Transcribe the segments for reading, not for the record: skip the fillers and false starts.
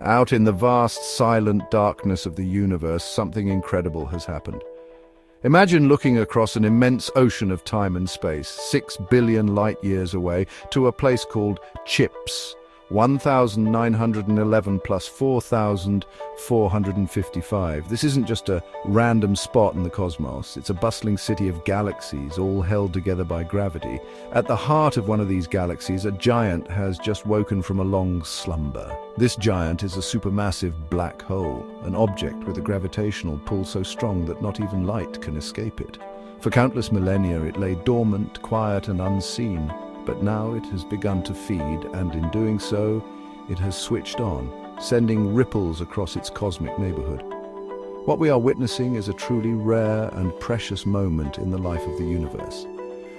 Out in the vast, silent darkness of the universe, something incredible has happened. Imagine looking across an immense ocean of time and space, 6 billion light-years away, to a place called CHIPS, 1911 plus 4,455. This isn't just a random spot in the cosmos. It's a bustling city of galaxies, all held together by gravity. At the heart of one of these galaxies, a giant has just woken from a long slumber. This giant is a supermassive black hole, an object with a gravitational pull so strong that not even light can escape it. For countless millennia, it lay dormant, quiet and unseen. But now it has begun to feed, and in doing so, it has switched on, sending ripples across its cosmic neighborhood. What we are witnessing is a truly rare and precious moment in the life of the universe.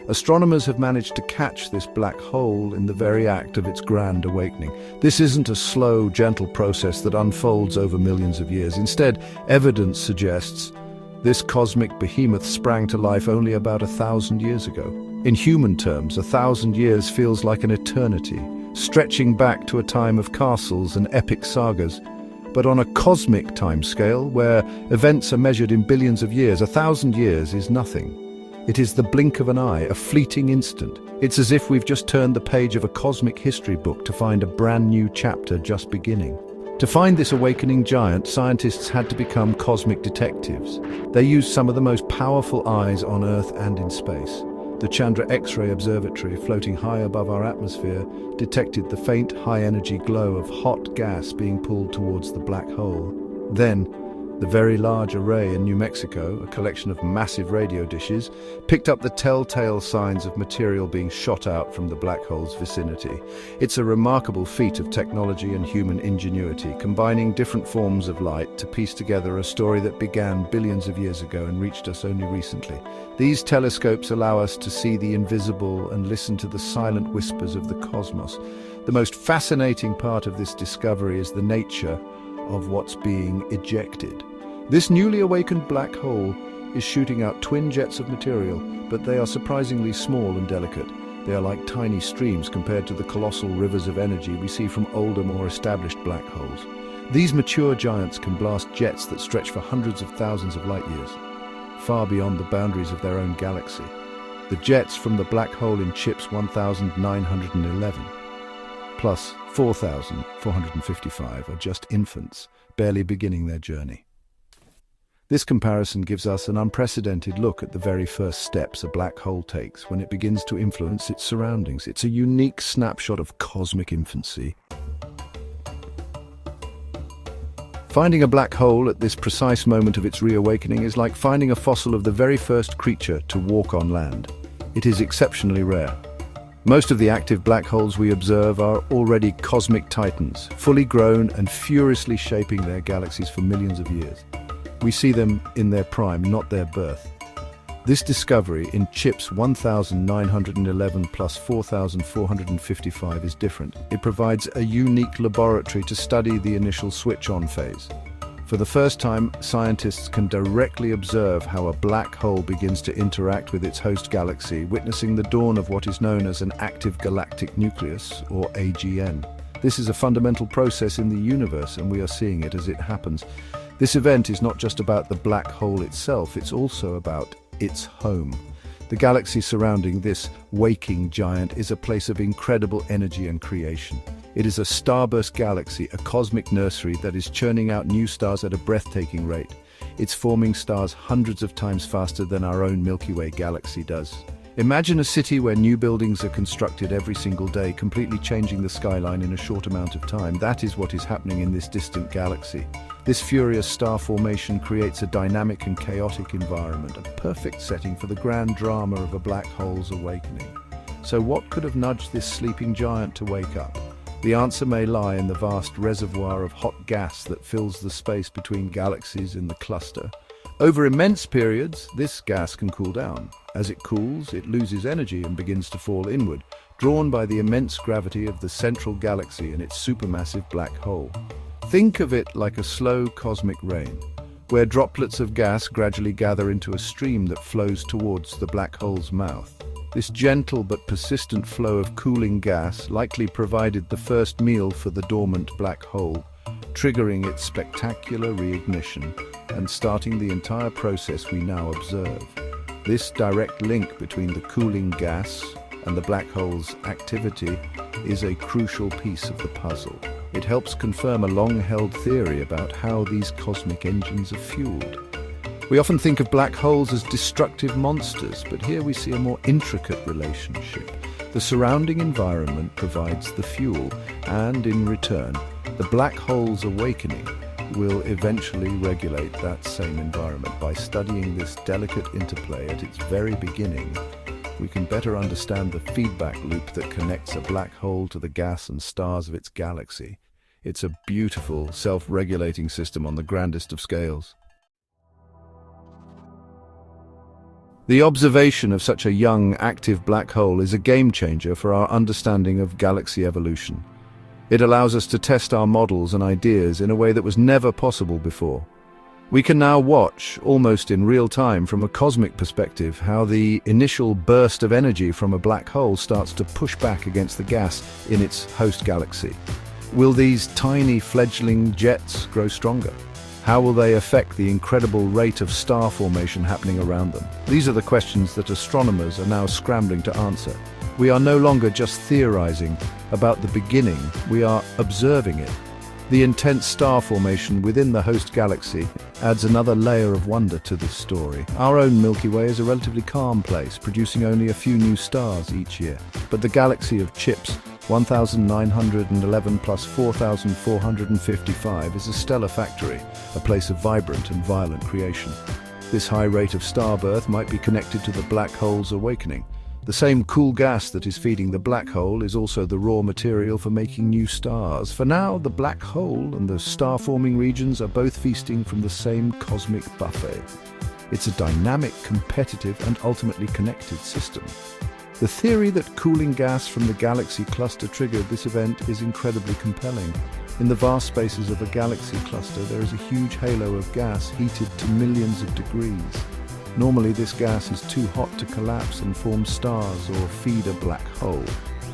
Astronomers have managed to catch this black hole in the very act of its grand awakening. This isn't a slow, gentle process that unfolds over millions of years. Instead, evidence suggests this cosmic behemoth sprang to life only about 1,000 years ago. In human terms, 1,000 years feels like an eternity, stretching back to a time of castles and epic sagas. But on a cosmic timescale, where events are measured in billions of years, 1,000 years is nothing. It is the blink of an eye, a fleeting instant. It's as if we've just turned the page of a cosmic history book to find a brand new chapter just beginning. To find this awakening giant, scientists had to become cosmic detectives. They used some of the most powerful eyes on Earth and in space. The Chandra X-ray Observatory, floating high above our atmosphere, detected the faint, high-energy glow of hot gas being pulled towards the black hole. Then, the Very Large Array in New Mexico, a collection of massive radio dishes, picked up the telltale signs of material being shot out from the black hole's vicinity. It's a remarkable feat of technology and human ingenuity, combining different forms of light to piece together a story that began billions of years ago and reached us only recently. These telescopes allow us to see the invisible and listen to the silent whispers of the cosmos. The most fascinating part of this discovery is the nature of what's being ejected. This newly awakened black hole is shooting out twin jets of material, but they are surprisingly small and delicate. They are like tiny streams compared to the colossal rivers of energy we see from older, more established black holes. These mature giants can blast jets that stretch for hundreds of thousands of light years, far beyond the boundaries of their own galaxy. The jets from the black hole in CHIPS 1911 plus 4,455 are just infants, barely beginning their journey. This comparison gives us an unprecedented look at the very first steps a black hole takes when it begins to influence its surroundings. It's a unique snapshot of cosmic infancy. Finding a black hole at this precise moment of its reawakening is like finding a fossil of the very first creature to walk on land. It is exceptionally rare. Most of the active black holes we observe are already cosmic titans, fully grown and furiously shaping their galaxies for millions of years. We see them in their prime, not their birth. This discovery in CHIPS 1911 plus 4,455 is different. It provides a unique laboratory to study the initial switch-on phase. For the first time, scientists can directly observe how a black hole begins to interact with its host galaxy, witnessing the dawn of what is known as an active galactic nucleus, or AGN. This is a fundamental process in the universe, and we are seeing it as it happens. This event is not just about the black hole itself, it's also about its home. The galaxy surrounding this waking giant is a place of incredible energy and creation. It is a starburst galaxy, a cosmic nursery that is churning out new stars at a breathtaking rate. It's forming stars hundreds of times faster than our own Milky Way galaxy does. Imagine a city where new buildings are constructed every single day, completely changing the skyline in a short amount of time. That is what is happening in this distant galaxy. This furious star formation creates a dynamic and chaotic environment, a perfect setting for the grand drama of a black hole's awakening. So what could have nudged this sleeping giant to wake up? The answer may lie in the vast reservoir of hot gas that fills the space between galaxies in the cluster. Over immense periods, this gas can cool down. As it cools, it loses energy and begins to fall inward, drawn by the immense gravity of the central galaxy and its supermassive black hole. Think of it like a slow cosmic rain, where droplets of gas gradually gather into a stream that flows towards the black hole's mouth. This gentle but persistent flow of cooling gas likely provided the first meal for the dormant black hole, triggering its spectacular reignition and starting the entire process we now observe. This direct link between the cooling gas and the black hole's activity is a crucial piece of the puzzle. It helps confirm a long-held theory about how these cosmic engines are fueled. We often think of black holes as destructive monsters, but here we see a more intricate relationship. The surrounding environment provides the fuel, and in return, the black hole's awakening will eventually regulate that same environment. By studying this delicate interplay at its very beginning, we can better understand the feedback loop that connects a black hole to the gas and stars of its galaxy. It's a beautiful, self-regulating system on the grandest of scales. The observation of such a young, active black hole is a game-changer for our understanding of galaxy evolution. It allows us to test our models and ideas in a way that was never possible before. We can now watch, almost in real time from a cosmic perspective, how the initial burst of energy from a black hole starts to push back against the gas in its host galaxy. Will these tiny fledgling jets grow stronger? How will they affect the incredible rate of star formation happening around them? These are the questions that astronomers are now scrambling to answer. We are no longer just theorizing about the beginning, we are observing it. The intense star formation within the host galaxy adds another layer of wonder to this story. Our own Milky Way is a relatively calm place, producing only a few new stars each year. But the galaxy of Chips, 1911 plus 4455, is a stellar factory, a place of vibrant and violent creation. This high rate of star birth might be connected to the black hole's awakening. The same cool gas that is feeding the black hole is also the raw material for making new stars. For now, the black hole and the star-forming regions are both feasting from the same cosmic buffet. It's a dynamic, competitive, and ultimately connected system. The theory that cooling gas from the galaxy cluster triggered this event is incredibly compelling. In the vast spaces of a galaxy cluster, there is a huge halo of gas heated to millions of degrees. Normally, this gas is too hot to collapse and form stars or feed a black hole.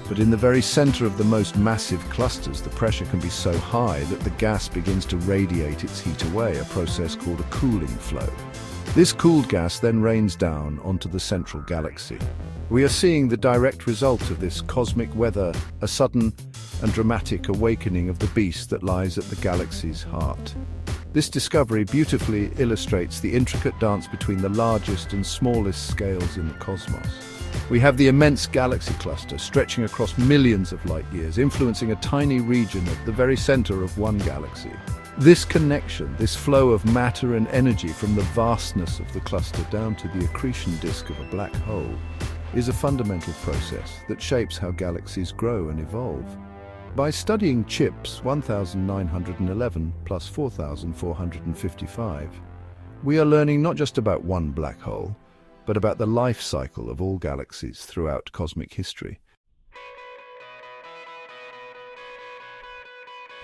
But in the very center of the most massive clusters, the pressure can be so high that the gas begins to radiate its heat away, a process called a cooling flow. This cooled gas then rains down onto the central galaxy. We are seeing the direct result of this cosmic weather, a sudden and dramatic awakening of the beast that lies at the galaxy's heart. This discovery beautifully illustrates the intricate dance between the largest and smallest scales in the cosmos. We have the immense galaxy cluster stretching across millions of light years, influencing a tiny region at the very center of one galaxy. This connection, this flow of matter and energy from the vastness of the cluster down to the accretion disk of a black hole, is a fundamental process that shapes how galaxies grow and evolve. By studying Chips 1911 plus 4455, we are learning not just about one black hole, but about the life cycle of all galaxies throughout cosmic history.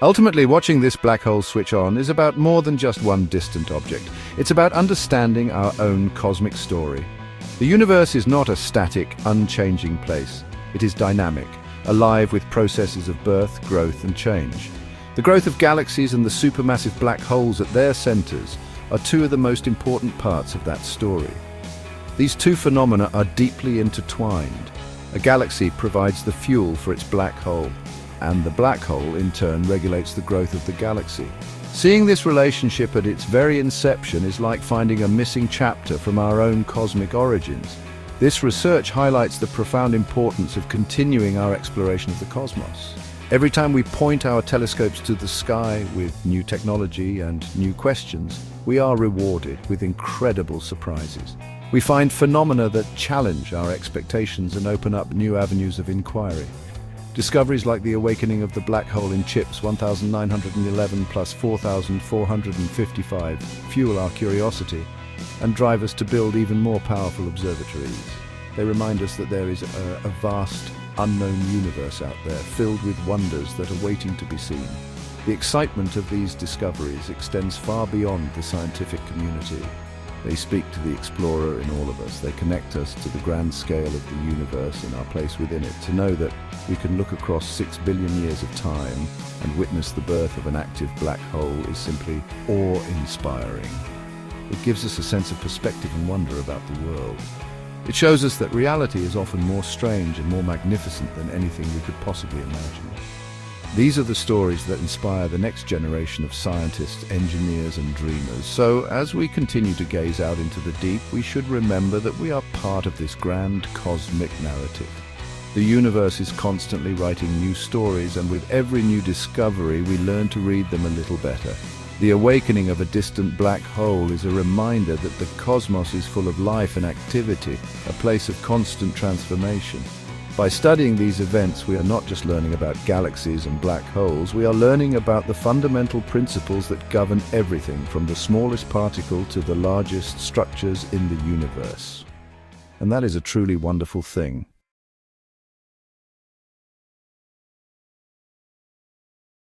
Ultimately, watching this black hole switch on is about more than just one distant object. It's about understanding our own cosmic story. The universe is not a static, unchanging place. It is dynamic, alive with processes of birth, growth, and change. The growth of galaxies and the supermassive black holes at their centers are two of the most important parts of that story. These two phenomena are deeply intertwined. A galaxy provides the fuel for its black hole, and the black hole, in turn, regulates the growth of the galaxy. Seeing this relationship at its very inception is like finding a missing chapter from our own cosmic origins. This research highlights the profound importance of continuing our exploration of the cosmos. Every time we point our telescopes to the sky with new technology and new questions, we are rewarded with incredible surprises. We find phenomena that challenge our expectations and open up new avenues of inquiry. Discoveries like the awakening of the black hole in Chips 1911 plus 4455 fuel our curiosity and drive us to build even more powerful observatories. They remind us that there is a vast, unknown universe out there filled with wonders that are waiting to be seen. The excitement of these discoveries extends far beyond the scientific community. They speak to the explorer in all of us. They connect us to the grand scale of the universe and our place within it. To know that we can look across 6 billion years of time and witness the birth of an active black hole is simply awe-inspiring. It gives us a sense of perspective and wonder about the world. It shows us that reality is often more strange and more magnificent than anything we could possibly imagine. These are the stories that inspire the next generation of scientists, engineers, and dreamers. So, as we continue to gaze out into the deep, we should remember that we are part of this grand cosmic narrative. The universe is constantly writing new stories, and with every new discovery, we learn to read them a little better. The awakening of a distant black hole is a reminder that the cosmos is full of life and activity, a place of constant transformation. By studying these events, we are not just learning about galaxies and black holes, we are learning about the fundamental principles that govern everything from the smallest particle to the largest structures in the universe. And that is a truly wonderful thing.